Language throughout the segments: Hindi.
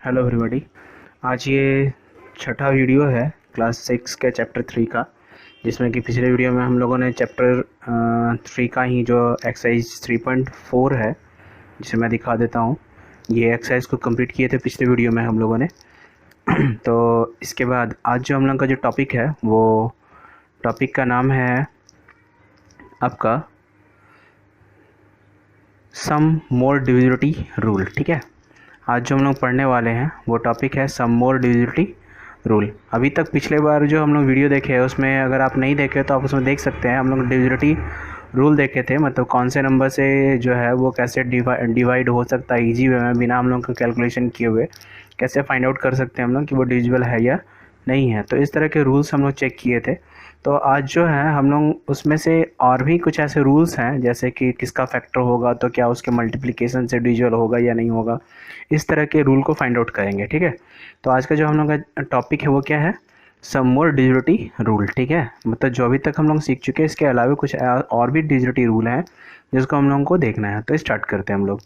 Hello everybody. आज ये छठा वीडियो है क्लास 6 के चैप्टर 3 का, जिसमें कि पिछले वीडियो में हम लोगों ने चैप्टर 3 का ही जो एक्सरसाइज 3.4 है, जिसे मैं दिखा देता हूँ। ये एक्सरसाइज को कंप्लीट किए थे पिछले वीडियो में हम लोगों ने। तो इसके बाद आज जो हम लोग का जो टॉपिक है, वो टॉपिक का नाम है आपका सम मोर डिविजिबिलिटी रूल। ठीक है, आज जो हम लोग पढ़ने वाले हैं वो टॉपिक है सम मोर डिविजिबिलिटी रूल। अभी तक पिछले बार जो हम लोग वीडियो देखे हैं उसमें अगर आप नहीं देखे तो आप उसमें देख सकते हैं। हम लोग डिविजिबिलिटी रूल देखे थे, मतलब कौन से नंबर से जो है वो कैसे डिवाइड हो सकता है इजी वे में, बिना हम लोग का कैलकुलेशन किए हुए कैसे फाइंड आउट कर सकते हैं हम लोग कि वो डिविजिबल है या नहीं है। तो इस तरह के रूल्स हम लोग चेक किए थे। तो आज जो है हम लोग उसमें से और भी कुछ ऐसे रूल्स हैं, जैसे कि किसका फैक्टर होगा तो क्या उसके मल्टीप्लिकेशन से डिविजिबल होगा या नहीं होगा, इस तरह के रूल को फाइंड आउट करेंगे। ठीक है, तो आज का जो हम लोग का टॉपिक है वो क्या है, सम मोर डिविजिबिलिटी रूल। ठीक है, मतलब जो अभी तक हम लोग सीख चुके हैं इसके अलावा कुछ और भी डिविजिबिलिटी रूल हैं जिसको हम लोगों को देखना है। तो स्टार्ट करते हैं हम लोग।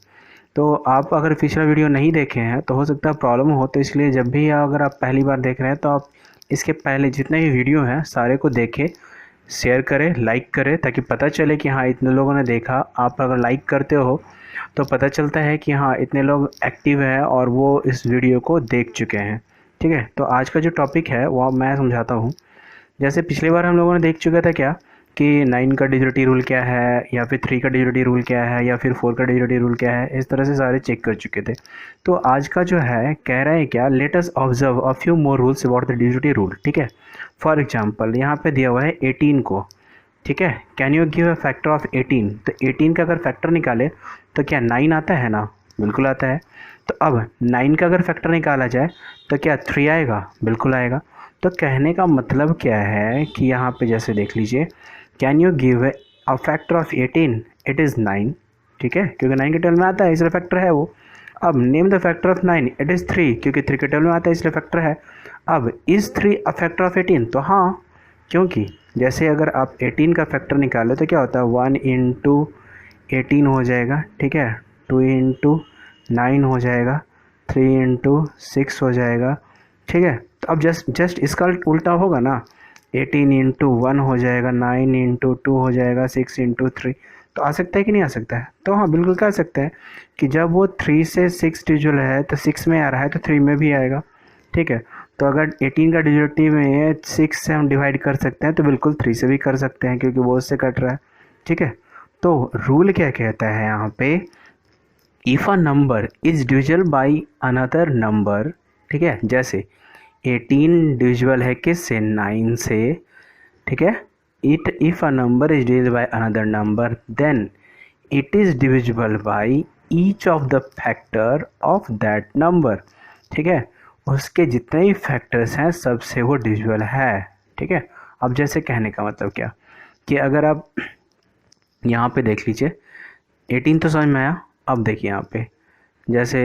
तो आप अगर पिछला वीडियो नहीं देखे हैं तो हो सकता है प्रॉब्लम हो, तो इसलिए जब भी अगर आप पहली बार देख रहे हैं तो आप इसके पहले जितने भी वीडियो हैं सारे को देखें, शेयर करें, लाइक करें, ताकि पता चले कि हाँ इतने लोगों ने देखा। आप अगर लाइक करते हो तो पता चलता है कि हाँ इतने लोग एक्टिव हैं और वो इस वीडियो को देख चुके हैं। ठीक है, तो आज का जो टॉपिक है वो मैं समझाता हूँ। जैसे पिछली बार हम लोगों ने देख चुका था क्या कि 9 का डिजिटल रूल क्या है, या फिर 3 का डिजिटल रूल क्या है, या फिर 4 का डिजिटल रूल क्या है, इस तरह से सारे चेक कर चुके थे। तो आज का जो है कह रहे हैं क्या, let us observe a few more rules about the digital rule. ठीक है, फॉर एग्जांपल यहाँ पे दिया हुआ है 18 को। ठीक है, can you give a factor of 18। तो 18 का अगर फैक्टर निकाले तो क्या 9 आता है ना? बिल्कुल आता है। तो अब 9 का अगर फैक्टर निकाला जाए तो क्या 3 आएगा? बिल्कुल आएगा। तो कहने का मतलब क्या है कि यहाँ पे जैसे देख लीजिए, can you give a factor of 18, it is 9। ठीक है, क्योंकि 9 के टेबल में आता है इसलिए फैक्टर है वो। अब name the factor of 9, it is 3, क्योंकि 3 के टेबल में आता है इसलिए फैक्टर है। अब इज़ 3 अ फैक्टर ऑफ 18? तो हाँ, क्योंकि जैसे अगर आप 18 का फैक्टर निकालो तो क्या होता है, 1 इंटू 18 हो जाएगा। ठीक है, 2 इंटू 9 हो जाएगा, 3 इंटू 6 हो जाएगा। ठीक है, तो अब जस्ट इसका उल्टा होगा ना, 18 इंटू 1 हो जाएगा, 9 इंटू 2 हो जाएगा, 6 इंटू 3। तो आ सकता है कि नहीं आ सकता है? तो हाँ बिल्कुल कह सकते हैं कि जब वो 3 से 6 डिजिटल है तो 6 में आ रहा है तो 3 में भी आएगा। ठीक है, तो अगर 18 का डिजिटल में 6 से हम डिवाइड कर सकते हैं तो बिल्कुल 3 से भी कर सकते हैं, क्योंकि वो उससे कट रहा है। ठीक है, तो रूल क्या कहता है यहाँ पे, if a number is divisible by another number. ठीक है, जैसे 18 डिविजिबल है किससे? 9 से। ठीक है, if a number is divisible by another number then it is divisible by each of the factor of that number. ठीक है, उसके जितने भी फैक्टर्स हैं सबसे वो डिविजिबल है। ठीक है, अब जैसे कहने का मतलब क्या कि अगर आप यहाँ पे देख लीजिए, 18 तो समझ में आया। अब देखिए यहाँ पे जैसे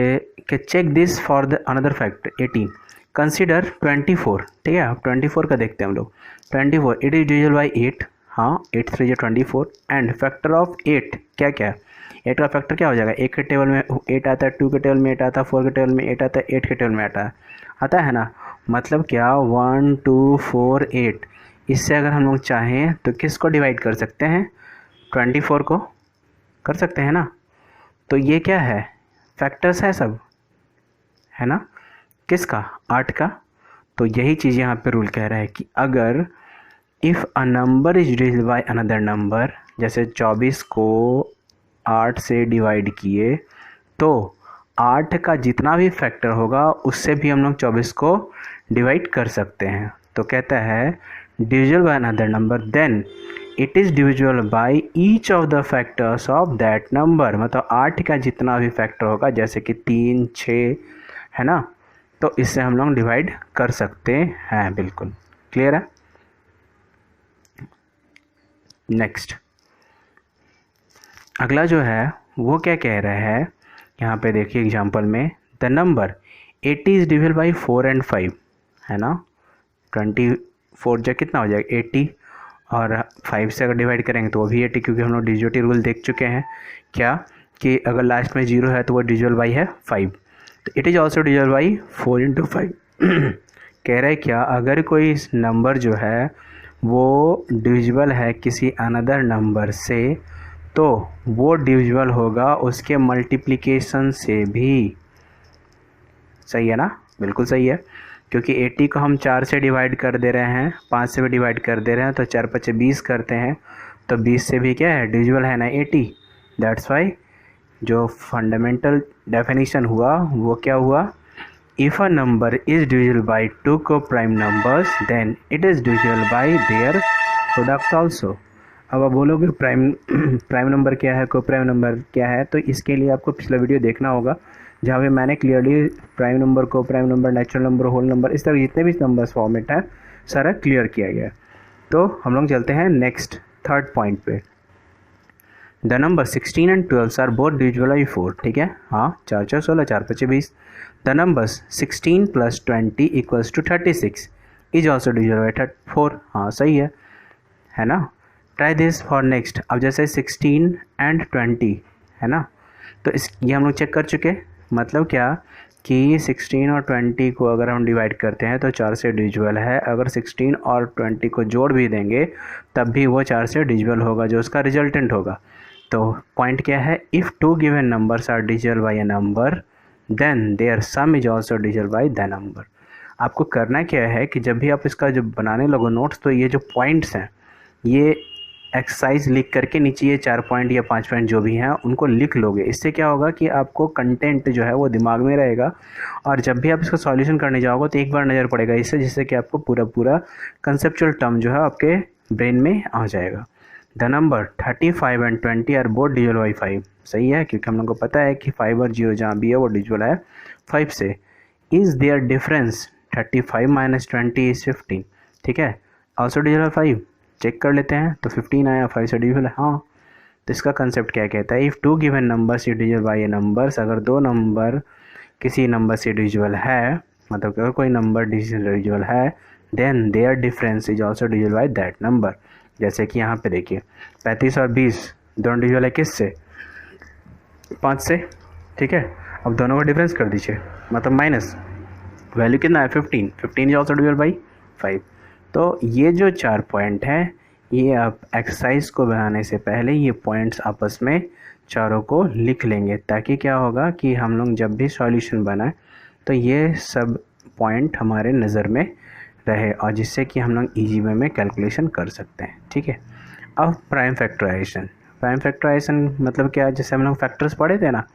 कि check this for the another factor 18, consider 24। ठीक है, अब 24 का देखते हैं हम लोग। 24 इट इज डिविजिबल बाई 8। हाँ, 8 3 24 एंड फैक्टर ऑफ 8 क्या क्या है? 8 का फैक्टर क्या हो जाएगा? 1 के टेबल में 8 आता है, 2 के टेबल में 8 आता है, 4 के टेबल में 8 आता है, 8 के टेबल में आता है ना? मतलब क्या, 1 2 4 8। इससे अगर हम लोग चाहें तो किसको डिवाइड कर सकते हैं? 24 को कर सकते हैं ना? तो ये क्या है? फैक्टर्स है सब, है ना? किसका? 8 का। तो यही चीज़ यहाँ पे रूल कह रहा है कि अगर if a number is divisible by another number, जैसे 24 को 8 से डिवाइड किए तो 8 का जितना भी फैक्टर होगा उससे भी हम लोग 24 को डिवाइड कर सकते हैं। तो कहता है divisible by another number then it is divisible by each of the factors of that number. मतलब 8 का जितना भी फैक्टर होगा, जैसे कि 3 6, है ना, तो इससे हम लोग डिवाइड कर सकते हैं। बिल्कुल क्लियर है। नेक्स्ट अगला जो है वो क्या कह रहा है, यहाँ पे देखिए एग्जांपल में, the number 80 is divisible by 4 and 5, है ना? 24 जो कितना हो जाएगा 80, और 5 से अगर डिवाइड करेंगे तो वो भी 80, क्योंकि हम लोग डिजिटल रूल देख चुके हैं क्या कि अगर लास्ट में 0 है तो वो डिविजिबल बाई है 5। तो it is also divisible by 4 into 5। कह रहे क्या, अगर कोई नंबर जो है वो डिविजिबल है किसी अनदर नंबर से तो वो डिविजिबल होगा उसके मल्टीप्लिकेशन से भी। सही है ना, बिल्कुल सही है, क्योंकि 80 को हम 4 से डिवाइड कर दे रहे हैं, 5 से भी डिवाइड कर दे रहे हैं, तो 4 5 20 करते हैं, तो 20 से भी क्या है, डिविजिबल है ना 80। दैट्स वाई जो फंडामेंटल डेफिनेशन हुआ वो क्या हुआ, if a number is divisible by 2 को prime numbers then it is divisible by their product also. अब आप बोलोगे प्राइम नंबर क्या है, को प्राइम नंबर क्या है, तो इसके लिए आपको पिछला वीडियो देखना होगा जहाँ पे मैंने clearly prime number, coprime number, natural number, whole number, इस तरह जितने भी नंबर्स फॉर्मेट है सारा क्लियर किया गया है। तो हम लोग चलते हैं नेक्स्ट थर्ड पॉइंट पे। The number 16 and 12 are both divisible by 4। ठीक है, हाँ, 4 4 16, 4 5 20। The numbers 16 + 20 equals to 36 is also divisible by 4। हाँ सही है ना। Try this for next. अब जैसे 16 एंड 20 है ना, तो ये हम लोग चेक कर चुके। मतलब क्या कि 16 और 20 को अगर हम डिवाइड करते हैं तो 4 से डिविजिबल है, अगर 16 और 20 को जोड़ भी देंगे तब भी वो 4 से डिविजिबल होगा, जो उसका रिजल्टेंट होगा। तो पॉइंट क्या है, if 2 given numbers are divisible by a number then their sum is also divisible by the number. आपको करना क्या है कि जब भी आप इसका जब बनाने लगो नोट्स, तो ये जो पॉइंट्स हैं ये एक्सरसाइज लिख करके नीचे ये 4 पॉइंट या 5 पॉइंट जो भी हैं उनको लिख लोगे। इससे क्या होगा कि आपको कंटेंट जो है वो दिमाग में रहेगा, और जब भी आप इसका सॉल्यूशन करने जाओगे तो एक बार नज़र पड़ेगा इससे, जिससे कि आपको पूरा कंसेप्चुअल टर्म जो है आपके ब्रेन में आ जाएगा। The number 35 and 20 are both divisible by 5। सही है, क्योंकि हम लोग को पता है कि 5 और 0 जहाँ भी है वो डिविजिबल है 5 से। Is there difference 35 - 20 is 15। ठीक है, ऑल्सो डिविजिबल 5। चेक कर लेते हैं, तो 15 आया, 5 से डिविजिबल है। हाँ, तो इसका कंसेप्ट क्या कहता है, if 2 given numbers is divisible by A numbers, अगर 2 नंबर किसी नंबर से डिविजिबल है, मतलब अगर कोई नंबर डिविजिबल है, then their difference is also divisible by that number. जैसे कि यहाँ पे देखिए 35 और 20 दोनों डिविजिबल है किससे, 5 से। ठीक है, अब दोनों का डिफरेंस कर दीजिए, मतलब माइनस, वैल्यू कितना है 15, 15 इज ऑल्सो डिविजिबल बाई 5। तो ये जो 4 पॉइंट हैं, ये आप एक्सरसाइज को बनाने से पहले ये पॉइंट्स आपस में चारों को लिख लेंगे, ताकि क्या होगा कि हम लोग जब भी सॉल्यूशन बनाए तो ये सब पॉइंट हमारे नज़र में रहे, और जिससे कि हम लोग ईजी वे में कैलकुलेशन कर सकते हैं। ठीक है, अब प्राइम फैक्टराइजेशन। प्राइम फैक्टराइजेशन मतलब क्या, जैसे हम लोग फैक्टर्स पढ़े थे ना,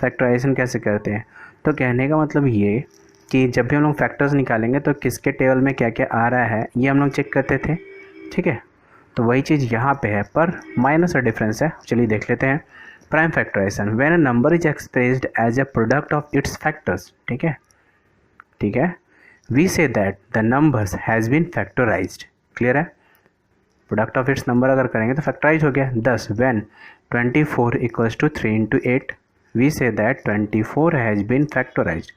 फैक्टराइजेशन कैसे करते हैं, तो कहने का मतलब ये कि जब भी हम लोग फैक्टर्स निकालेंगे तो किसके टेबल में क्या क्या आ रहा है ये हम लोग चेक करते थे। ठीक है, तो वही चीज़ यहाँ पे है, पर माइनस और डिफरेंस है। चलिए देख लेते हैं। Prime factorization, when a number is expressed as a product of its factors. ठीक है, we say that the numbers has been factorized. Clear है, प्रोडक्ट ऑफ इट्स नंबर अगर करेंगे तो फैक्टराइज हो गया। 10 when 24 equals to 3 into 8, we say that 24 has been factorized.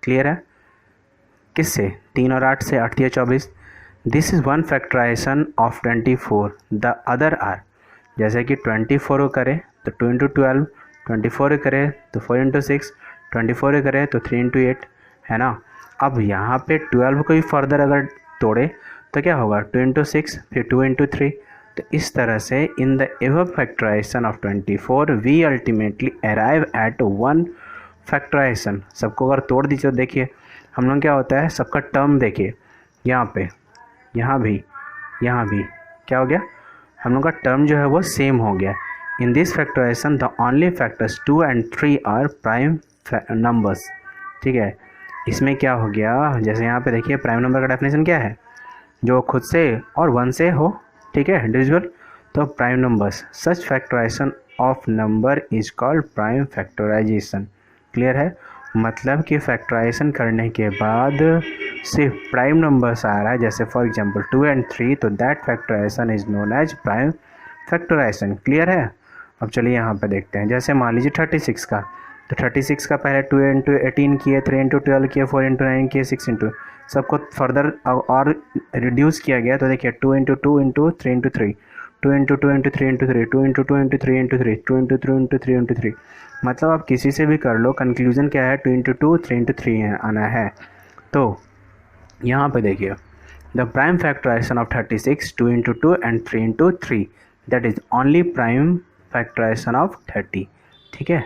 Clear है, किससे, 3 और 8 से, 8 3 24। This is one factorization of 24, the other are. जैसे कि 24 को करें तो 2 इंटू 12, 24 को करें तो 4 इंटू 6, 24 को करें तो 3 इंटू 8, है ना। अब यहाँ पे 12 को भी फर्दर अगर तोड़े तो क्या होगा, 2 इंटू 6 फिर 2 इंटू 3। तो इस तरह से in the ever factorization of 24 we ultimately arrive at one factorization. सबको अगर तोड़ दीजिए तो देखिए हम लोग क्या होता है, सबका टर्म देखिए, यहाँ पे, यहाँ भी क्या हो गया, हम लोग का टर्म जो है वो सेम हो गया। In this factorization the only factors 2 and 3 are prime numbers. ठीक है, इसमें क्या हो गया, जैसे यहाँ पे देखिए प्राइम नंबर का डेफिनेशन क्या है, जो खुद से और 1 से हो, ठीक है, डिविजिबल, तो prime numbers. Such factorization of number is called prime factorization. Clear है, मतलब कि फैक्टराइजेशन करने के बाद सिर्फ प्राइम नंबर्स आ रहा है, जैसे फॉर एग्जांपल 2 and 3, तो that factorization is known as prime factorization. Clear है। अब चलिए यहाँ पे देखते हैं, जैसे मान लीजिए 36 का, तो 36 का पहले 2 इंटू 18 किए, 3 इंटू 12 किए, 4 इंटू 9 किए, 6 इंटू, सबको फर्दर और रिड्यूस किया गया। तो देखिए 2 into 2 into 3 into 3, 2 into 2 into 3 into 3, 2 into 2 into 3 into 3, 2 into 3 into 3 into 3। मतलब आप किसी से भी कर लो, कंक्लूजन क्या है, 2 इंटू 2 3 इंटू 3 आना है। तो यहाँ पे देखिए, the prime factorization of 36, 2 into 2 and 3 into 3, that is only prime factorization of 30। ठीक है,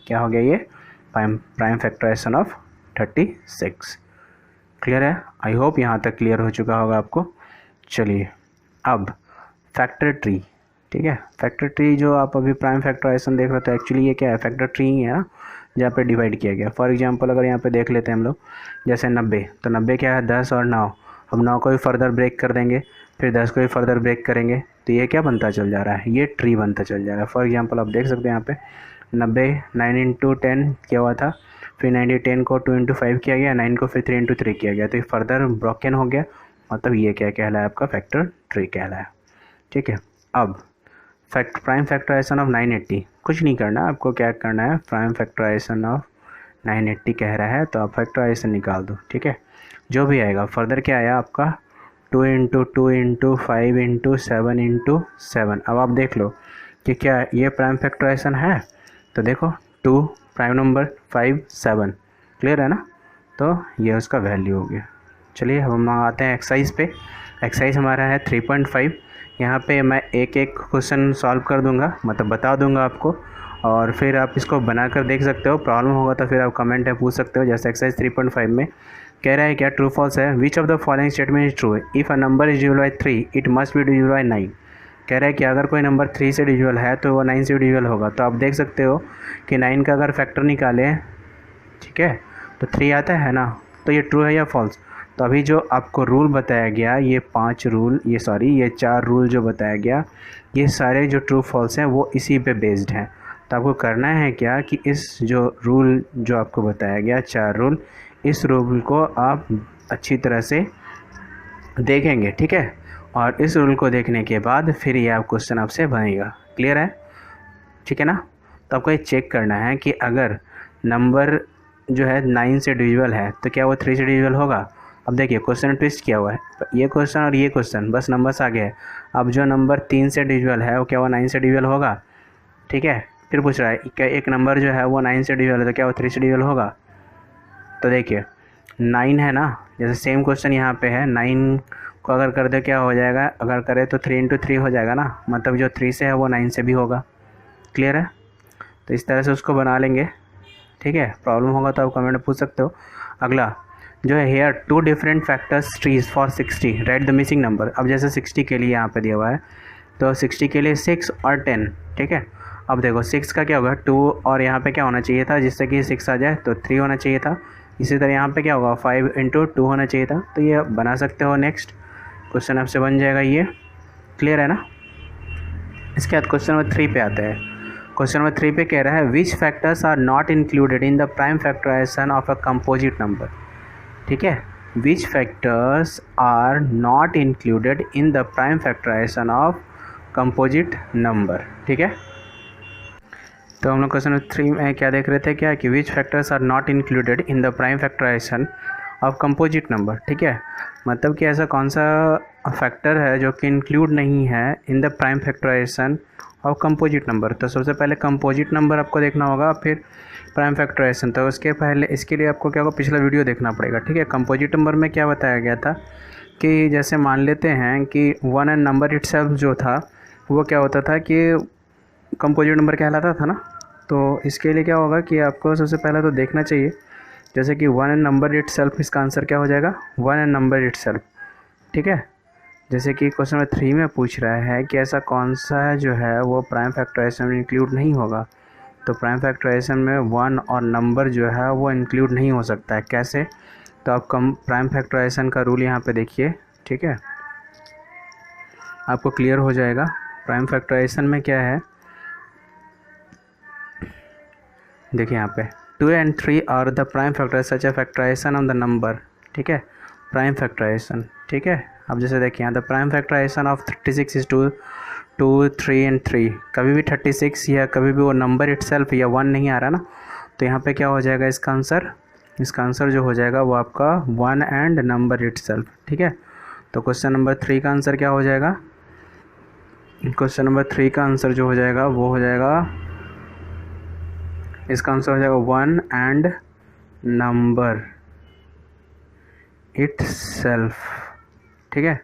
क्या हो गया ये, प्राइम फैक्टराइजेशन ऑफ 36। क्लियर है? आई होप यहाँ तक क्लियर हो चुका होगा आपको। चलिए अब फैक्टर ट्री। ठीक है, फैक्टर ट्री जो आप अभी प्राइम फैक्टराइजेशन देख रहे हो, तो एक्चुअली ये क्या है, फैक्टर ट्री ही है ना, जहाँ पे डिवाइड किया गया। फॉर एग्जांपल अगर यहाँ पे देख लेते हैं हम लोग, जैसे 90, तो 90 क्या है, 10 और 9। अब 9 को भी फर्दर ब्रेक कर देंगे, फिर 10 को भी फर्दर ब्रेक करेंगे, तो ये क्या बनता चल जा रहा है, ये ट्री बनता चल जा रहा है। फॉर एग्जाम्पल आप देख सकते हैं यहाँ पे 90 9 इंटू 10 किया हुआ था, फिर 90 10 को 2 इंटू 5 किया गया, 9 को फिर 3 इंटू 3 किया गया, तो ये फर्दर ब्रोकन हो गया। मतलब ये क्या कहलाया, आपका फैक्टर ट्री कहलाया। ठीक है, अब प्राइम फैक्टराइजेशन ऑफ 980, कुछ नहीं करना आपको, क्या करना है, प्राइम फैक्टराइजेशन ऑफ 980 कह रहा है, तो आप फैक्टराइजेशन निकाल दो। ठीक है, जो भी आएगा फर्दर क्या आया आपका, 2 इंटू 2 इंटू 5 इंटू 7 इंटू 7। अब आप देख लो कि क्या ये प्राइम फैक्टराइजेशन है, तो देखो 2 प्राइम नंबर, 5 7, क्लियर है ना, तो ये उसका वैल्यू हो गया। चलिए अब हम आते हैं एक्सरसाइज पे। एक्सरसाइज हमारा है 3.5। यहाँ पे मैं एक एक क्वेश्चन सॉल्व कर दूंगा, मतलब बता दूंगा आपको, और फिर आप इसको बनाकर देख सकते हो। प्रॉब्लम होगा तो फिर आप कमेंट में पूछ सकते हो। जैसे एक्सरसाइज 3.5 में कह रहा है क्या, ट्रू फॉल्स है, विच of the following statement is true, if a number is divisible by 3 it must be divisible by 9। कह रहा है कि अगर कोई नंबर 3 से डिविजिबल है तो वो 9 से डिविजिबल होगा। तो आप देख सकते हो कि 9 का अगर फैक्टर निकालें, ठीक है, तो 3 आता है ना, तो ये ट्रू है या फॉल्स। तो अभी जो आपको रूल बताया गया, ये 5 रूल, ये 4 रूल जो बताया गया, ये सारे जो ट्रू फॉल्स हैं वो इसी पे बेस्ड हैं। तो आपको करना है क्या कि इस जो रूल जो आपको बताया गया, 4 रूल, इस रूल को आप अच्छी तरह से देखेंगे। ठीक है, और इस रूल को देखने के बाद फिर ये आप क्वेश्चन आपसे बनेगा। क्लियर है? ठीक है ना। तो आपको ये चेक करना है कि अगर नंबर जो है 9 से डिविजिबल है तो क्या वो 3 से डिविजिबल होगा। अब देखिए क्वेश्चन ट्विस्ट किया हुआ है, ये क्वेश्चन और ये क्वेश्चन, बस नंबर्स आगे है। अब जो नंबर 3 से डिविजिबल है वो क्या वो 9 से डिविजिबल होगा। ठीक है, फिर पूछ रहा है क्या एक नंबर जो है वो 9 से डिविजिबल है तो क्या वो 3 से डिविजिबल होगा। तो देखिए 9 है ना, जैसे सेम क्वेश्चन यहाँ पे है, 9 को अगर कर दे क्या हो जाएगा, अगर करे तो 3 इंटू 3 हो जाएगा ना, मतलब जो 3 से है वो 9 से भी होगा। क्लियर है? तो इस तरह से उसको बना लेंगे। ठीक है, प्रॉब्लम होगा तो आप कमेंट में पूछ सकते हो। अगला जो है, here 2 different factors trees for 60, right the missing number. अब जैसे 60 के लिए यहाँ पे दिया हुआ है, तो 60 के लिए 6 और 10। ठीक है, अब देखो 6 का क्या होगा, 2 और यहाँ पे क्या होना चाहिए था, जिससे कि 6 आ जाए तो 3 होना चाहिए था। इसी तरह यहाँ पे क्या होगा, 5 इंटू 2 होना चाहिए था। तो ये बना सकते हो, नेक्स्ट क्वेश्चन आपसे बन जाएगा ये। क्लियर है ना। इसके बाद क्वेश्चन नंबर 3 पे आते हैं। क्वेश्चन नंबर 3 पे कह रहा है, which factors are not included in the prime factorization of a composite number. ठीक है, which factors are not included in the prime factorization of composite number. ठीक है, तो हम लोग क्वेश्चन नंबर 3 में क्या देख रहे थे, क्या कि which factors are not included in the prime factorization of composite number. ठीक है, मतलब कि ऐसा कौन सा फैक्टर है जो कि इंक्लूड नहीं है in the prime factorization of composite number. तो सबसे पहले कंपोजिट नंबर आपको देखना होगा, फिर प्राइम फैक्टराइजेशन। तो उसके पहले इसके लिए आपको क्या होगा, पिछला वीडियो देखना पड़ेगा। ठीक है, कंपोजिट नंबर में क्या बताया गया था कि जैसे मान लेते हैं कि 1 एंड नंबर इटसेल्फ जो था वो क्या होता था कि कंपोजिट नंबर कहलाता था ना। तो इसके लिए क्या होगा कि आपको सबसे पहले तो देखना चाहिए, जैसे कि 1 एंड नंबर इटसेल्फ, इसका आंसर क्या हो जाएगा, 1 एंड नंबर इटसेल्फ। ठीक है, जैसे कि क्वेश्चन नंबर 3 में पूछ रहा है कि ऐसा कौन सा जो है वो प्राइम फैक्टराइजेशन में इंक्लूड नहीं होगा। तो प्राइम फैक्टराइजेशन में 1 और नंबर जो है वो इंक्लूड नहीं हो सकता है। कैसे, तो आप प्राइम फैक्टराइजेशन का रूल यहाँ पे देखिए। ठीक है, आपको क्लियर हो जाएगा। प्राइम फैक्टराइजेशन में क्या है, देखिए यहाँ पे 2 and 3 are the prime factor such a factorization on the number. ठीक है, प्राइम फैक्टराइजेशन। ठीक है, अब जैसे देखिए यहाँ the prime factorization of 36 is 2 2 3 and 3। कभी भी 36 या कभी भी वो नंबर इटसेल्फ या 1 नहीं आ रहा ना, तो यहाँ पे क्या हो जाएगा इसका आंसर, इसका आंसर जो हो जाएगा वो आपका 1 एंड नंबर इटसेल्फ। ठीक है, तो क्वेश्चन नंबर 3 का आंसर क्या हो जाएगा, क्वेश्चन नंबर 3 का आंसर जो हो जाएगा वो हो जाएगा, इसका आंसर हो जाएगा 1 एंड नंबर इटसेल्फ। ठीक है,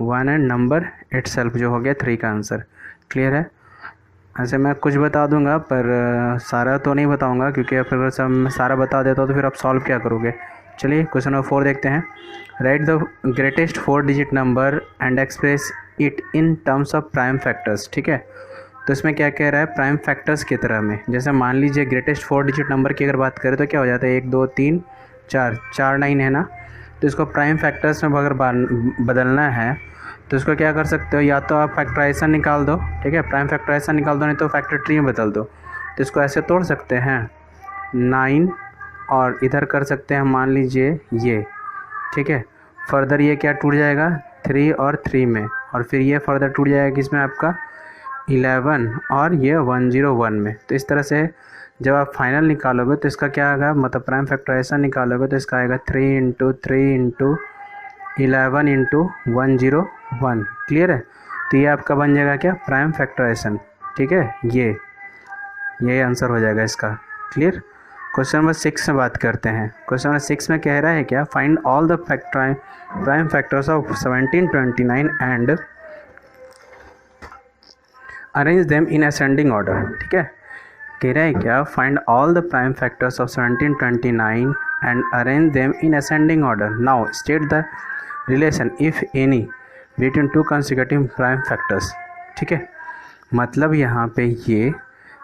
1 एंड नंबर इटसेल्फ जो हो गया 3 का आंसर। क्लियर है। ऐसे मैं कुछ बता दूंगा पर सारा तो नहीं बताऊंगा, क्योंकि फिर सब मैं सारा बता देता हूँ तो फिर आप सॉल्व क्या करोगे। चलिए क्वेश्चन नंबर 4 देखते हैं। Right the greatest 4 digit number and express it in terms of prime factors. ठीक है, तो इसमें क्या कह रहा है, प्राइम फैक्टर्स की तरह में। जैसे मान लीजिए ग्रेटेस्ट 4 डिजिट नंबर की अगर बात करें तो क्या हो जाता है, 1 2 3 4 4 9 है ना। तो इसको प्राइम फैक्टर्स में अगर बदलना है तो इसको क्या कर सकते हो, या तो आप फैक्टराइजेशन निकाल दो। ठीक है, प्राइम फैक्टराइजेशन निकाल दो, नहीं तो फैक्टर ट्री में बदल दो। तो इसको ऐसे तोड़ सकते हैं 9 और इधर कर सकते हैं मान लीजिए ये। ठीक है, फर्दर ये क्या टूट जाएगा 3 और 3 में, और फिर ये फर्दर टूट जाएगा किसमें आपका 11 और ये 101 में। तो इस तरह से जब आप फाइनल निकालोगे तो इसका क्या आएगा, मतलब प्राइम फैक्टराइजेशन निकालोगे तो इसका आएगा 3 × 3 × 11 × 101। क्लियर है। तो ये आपका बन जाएगा क्या, प्राइम फैक्टराइजेशन। ठीक है, ये आंसर हो जाएगा इसका। क्लियर। क्वेश्चन नंबर 6 में बात करते हैं। क्वेश्चन नंबर 6 में कह रहा है क्या, find all the prime factors of 1729 and arrange them in ascending order. ठीक है, कह रहा है क्या, find all the prime factors of 1729 and arrange them in ascending order. Now state the relation if any between 2 consecutive prime factors. ठीक है, मतलब यहाँ पे ये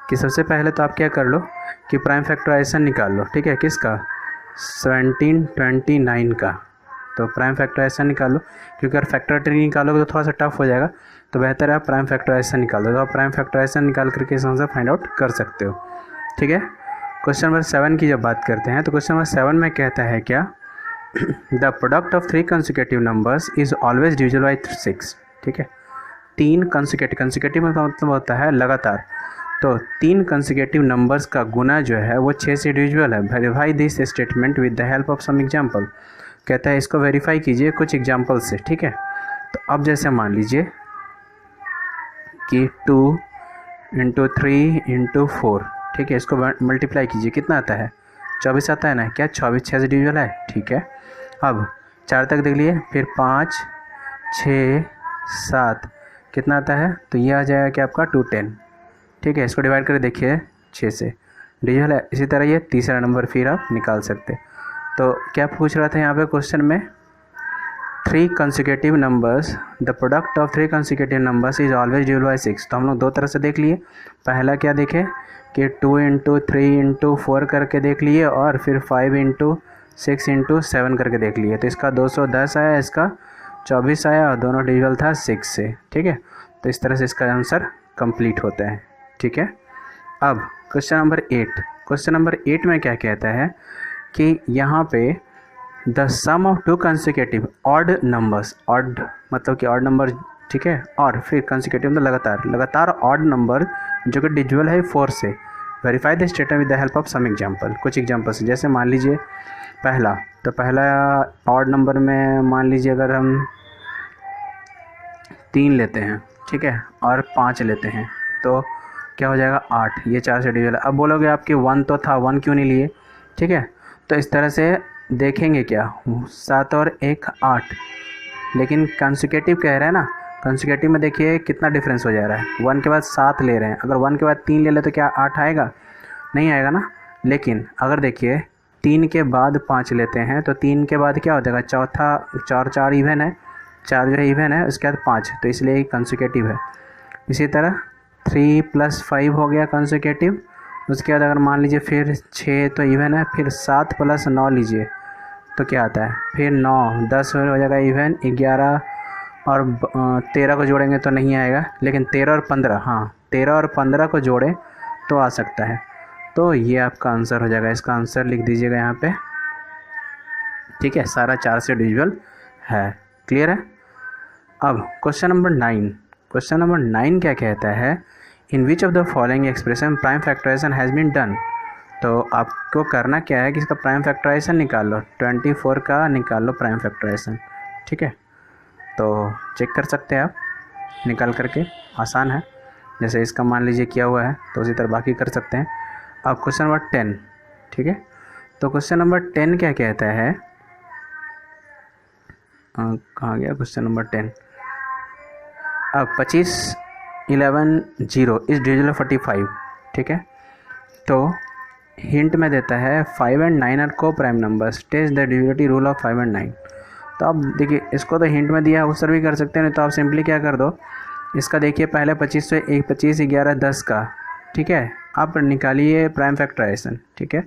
कि सबसे पहले तो आप क्या कर लो कि प्राइम फैक्टराइजेशन निकाल लो। ठीक है, किसका, 1729 का। तो प्राइम फैक्टराइजेशन निकाल लो, क्योंकि अगर फैक्टर ट्री निकालोगे तो थोड़ा सा टफ हो जाएगा, तो बेहतर है आप प्राइम फैक्टराइजेशन निकाल दो। तो आप प्राइम फैक्टराइजेशन निकाल करके इस आंसर फाइंड आउट कर सकते हो। ठीक है, क्वेश्चन नंबर 7 की जब बात करते हैं तो क्वेश्चन नंबर 7 में कहता है क्या, the product of 3 consecutive numbers is always divisible by 6। ठीक है, 3 कंसेक्यूटिव का मतलब होता है लगातार, तो 3 कंसेक्यूटिव नंबर्स का गुना जो है वो 6 से डिविजिबल है। Verify this statement with the help of some example. कहता है इसको वेरीफाई कीजिए कुछ एग्जाम्पल से। ठीक है, तो अब जैसे मान लीजिए कि 2 × 3 × 4। ठीक है, इसको मल्टीप्लाई कीजिए, कितना आता है, 24 आता है ना। क्या 24 6 से डिविजिबल है। ठीक है, अब 4 तक देख लिए, फिर 5 6 7 कितना आता है, तो ये आ जाएगा क्या आपका 210। ठीक है, इसको डिवाइड करके देखिए 6 से डिविजिबल है। इसी तरह ये तीसरा नंबर फिर आप निकाल सकते। तो क्या पूछ रहा था यहाँ पे क्वेश्चन में, 3 consecutive numbers, the product of 3 consecutive numbers is always divisible by 6। तो हम लोग दो तरह से देख लिए। पहला क्या देखे कि 2 × 3 × 4 करके देख लिए, और फिर 5 × 6 × 7 करके देख लिए। तो इसका 210 आया, इसका 24 आया, और दोनों डिविजिबल था 6 से। ठीक है, तो इस तरह से इसका आंसर कंप्लीट होता है। ठीक है, अब क्वेश्चन नंबर 8। क्वेश्चन नंबर 8 में क्या कहता है कि यहाँ पे the sum of 2 consecutive odd numbers, odd मतलब कि ऑड नंबर। ठीक है, और फिर कंसेक्यूटिव मतलब लगातार ऑड नंबर जो कि डिविजिबल है 4 से। Verify the statement with the help of some example. कुछ एग्जाम्पल्स, जैसे मान लीजिए पहला, तो पहला ऑड नंबर में मान लीजिए अगर हम 3 लेते हैं, ठीक है, और 5 लेते हैं, तो क्या हो जाएगा 8। ये 4 से डिविजिबल है। अब बोलोगे आपके 1 तो था, 1 क्यों नहीं लिए। ठीक है, तो इस तरह से देखेंगे क्या, 7 और 1 8, लेकिन कंसेक्यूटिव कह रहा है ना। कंसेक्यूटिव में देखिए कितना डिफरेंस हो जा रहा है, 1 के बाद 7 ले रहे हैं। अगर 1 के बाद 3 ले ले तो क्या 8 आएगा, नहीं आएगा ना। लेकिन अगर देखिए 3 के बाद 5 लेते हैं तो 3 के बाद क्या हो जाएगा, चौथा 4 इवन है, 4 जो है इवन है, उसके बाद 5, तो इसलिए कंसेक्यूटिव है। इसी तरह 3 + 5 हो गया कंसेक्यूटिव। उसके बाद अगर मान लीजिए फिर 6 तो इवन है, फिर 7 + 9 लीजिए तो क्या आता है, फिर 9 10 हो जाएगा इवन। 11 और 13 को जोड़ेंगे तो नहीं आएगा, लेकिन 13 और 15, हाँ 13 और 15 को जोड़े तो आ सकता है। तो ये आपका आंसर हो जाएगा। इसका आंसर लिख दीजिएगा यहाँ पे। ठीक है, सारा 4 से डिविजिबल है। क्लियर है। अब क्वेश्चन नंबर 9। क्वेश्चन नंबर 9 क्या कहता है, in which of the following expression prime factorization has been done. तो आपको करना क्या है कि इसका प्राइम फैक्टराइजेशन निकाल लो, 24 का निकाल लो प्राइम फैक्टराइजेशन। ठीक है, तो चेक कर सकते हैं आप। निकाल करके, आसान है। जैसे इसका मान लीजिए किया हुआ है तो उसी तरह बाकी कर सकते हैं। अब क्वेश्चन नंबर 10, ठीक है। तो क्वेश्चन नंबर 10 क्या कहता है, कहाँ गया क्वेश्चन नंबर 10। अब 25, 11, 0 इस डिविजिबल 45, ठीक है। तो हिंट में देता है 5 एंड 9 आर को prime numbers, test the divisibility rule of 5 and 9। तो अब देखिए इसको तो हिंट में दिया है, उस तरह भी कर सकते हैं, नहीं तो आप सिंपली क्या कर दो, इसका देखिए पहले 25 से 25, 11, 10 का, ठीक है। आप निकालिए प्राइम फैक्टराइजेशन, ठीक है।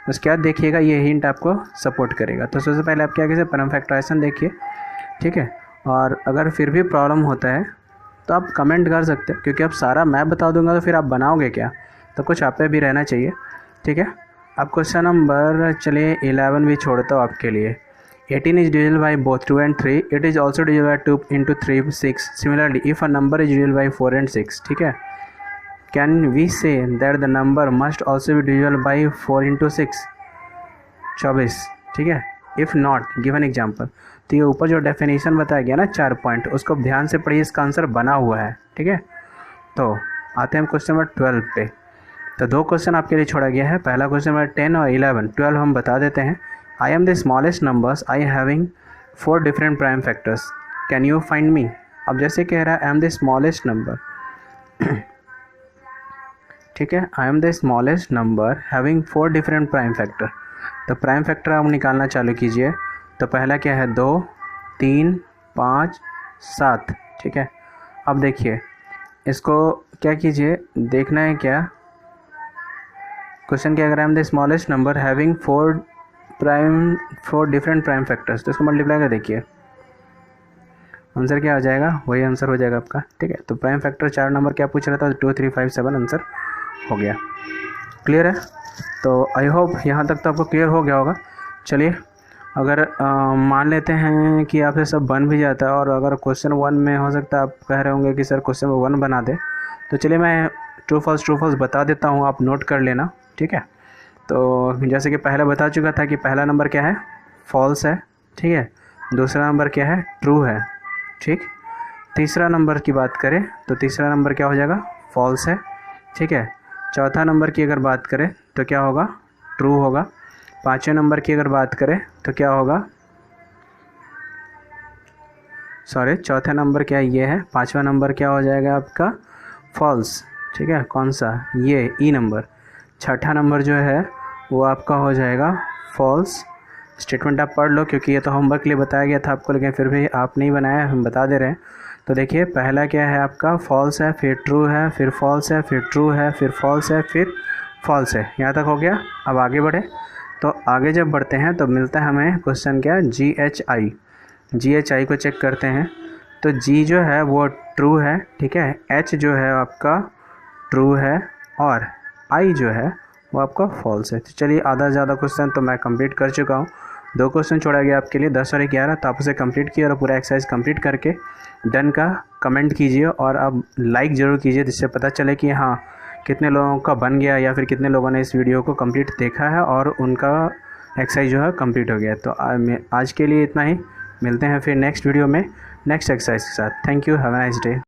उसके बाद देखिएगा ये हिंट आपको सपोर्ट करेगा। तो सबसे पहले आप क्या कीजिए, प्राइम फैक्टराइजेशन देखिए, ठीक है। और अगर फिर भी प्रॉब्लम होता है तो आप कमेंट कर सकते हैं, क्योंकि अब सारा मैं बता दूंगा तो फिर आप बनाओगे क्या, तो कुछ आप पे भी रहना चाहिए, ठीक है। अब क्वेश्चन नंबर चलिए 11 भी छोड़ता हूँ आपके लिए। 18 is divisible by both 2 and 3. It is also divisible by 2 into 3, 6. Similarly, if a number is divisible by 4 and 6, ठीक है, can we say that the number must also be divisible by 4 into 6, 24, ठीक है। If not, give an example. तो ये ऊपर जो डेफिनेशन बताया गया ना 4 पॉइंट, उसको ध्यान से पढ़िए, इसका आंसर बना हुआ है, ठीक है। तो आते हैं हम क्वेश्चन नंबर 12 पे। तो 2 क्वेश्चन आपके लिए छोड़ा गया है, पहला क्वेश्चन नंबर 10 और 11। 12 हम बता देते हैं। I am the smallest numbers, I having 4 different prime factors. Can you find me? अब जैसे कह रहा है I am the smallest number, ठीक है, I am the smallest number having 4 different prime factor। तो प्राइम फैक्टर आप निकालना चालू कीजिए। तो पहला क्या है, 2, 3, 5, 7, ठीक है। अब देखिए इसको क्या कीजिए, देखना है क्या क्वेश्चन, क्या अगर I am the smallest number having 4 different prime factors, तो इसको मल्टीप्लाई कर देखिए, आंसर क्या हो जाएगा, वही आंसर हो जाएगा आपका, ठीक है। तो प्राइम फैक्टर 4 नंबर क्या पूछ रहा था, 2, 3, 5, 7 आंसर हो गया। क्लियर है। तो आई होप यहाँ तक तो आपको क्लियर हो गया होगा। चलिए अगर मान लेते हैं कि आपसे सब बन भी जाता है, और अगर क्वेश्चन 1 में हो सकता है आप कह रहे होंगे कि सर क्वेश्चन 1 बना दे, तो चलिए मैं ट्रू फॉल्स बता देता हूँ, आप नोट कर लेना, ठीक है। तो जैसे कि पहले बता चुका था कि पहला नंबर क्या है, फॉल्स है, ठीक है। दूसरा नंबर क्या है, ट्रू है, ठीक। तीसरा नंबर की बात करें तो तीसरा नंबर क्या हो जाएगा, फॉल्स है, ठीक है। चौथा नंबर की अगर बात करें तो क्या होगा, ट्रू होगा। पाँचवें नंबर की अगर बात करें तो क्या होगा, सॉरी चौथा नंबर क्या ये है, पाँचवा नंबर क्या हो जाएगा आपका, फॉल्स, ठीक है। कौन सा, ये ई नंबर। छठा नंबर जो है वो आपका हो जाएगा फॉल्स। स्टेटमेंट आप पढ़ लो, क्योंकि ये तो होमवर्क के लिए बताया गया था आपको, लेकिन फिर भी आप नहीं बनाया, हम बता दे रहे हैं। तो देखिए पहला क्या है आपका, फॉल्स है, फिर ट्रू है, फिर फॉल्स है, फिर ट्रू है, फिर फॉल्स है, फिर फॉल्स है। यहाँ तक हो गया। अब आगे बढ़े, तो आगे जब बढ़ते हैं तो मिलता है हमें क्वेश्चन क्या, GHI को चेक करते हैं। तो G जो है वो ट्रू है, ठीक है। H जो है आपका ट्रू है, और I जो है वो आपका फॉल्स है। तो चलिए आधा ज़्यादा क्वेश्चन तो मैं कंप्लीट कर चुका हूँ। 2 क्वेश्चन छोड़ा गया आपके लिए, 10 और 11, तो आप उसे कंप्लीट किए और पूरा एक्सरसाइज कंप्लीट करके डन का कमेंट कीजिए, और अब लाइक ज़रूर कीजिए, जिससे पता चले कि हाँ कितने लोगों का बन गया, या फिर कितने लोगों ने इस वीडियो को कंप्लीट देखा है और उनका एक्सरसाइज जो है कंप्लीट हो गया। तो आज के लिए इतना ही, मिलते हैं फिर नेक्स्ट वीडियो में नेक्स्ट एक्सरसाइज के साथ। Thank you, have a nice day.